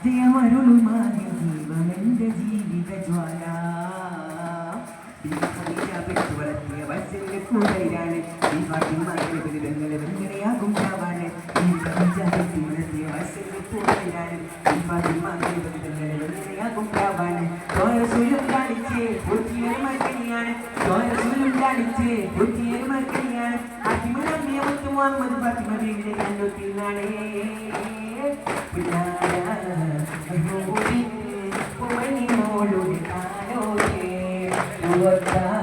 ജയമരുളുമായി ജീവമെന്റെ ജീവിത ജ്വാല വളർത്തിയ വത്സലിന്റെ കൂടെയാണ് ഈ പാട്ടിമാകയാകും ചാവാണ് വളർത്തിയ വത്സലിന്റെ കൂടെയാണ് ഈ പാട്ടിമാകയാകും ചാവാണ് ചോരസൂലും കാണിച്ച് പൂറ്റിയൊരു മർക്കണിയാണ് ചോരസൂലും കാണിച്ച് പൂറ്റിയൊരു മർക്കണിയാണ് ഫാത്തിമ മുഹമ്മദ് ഫാത്തിമ ബീവിയുടെ കണ്ണൊത്തിനാണേ What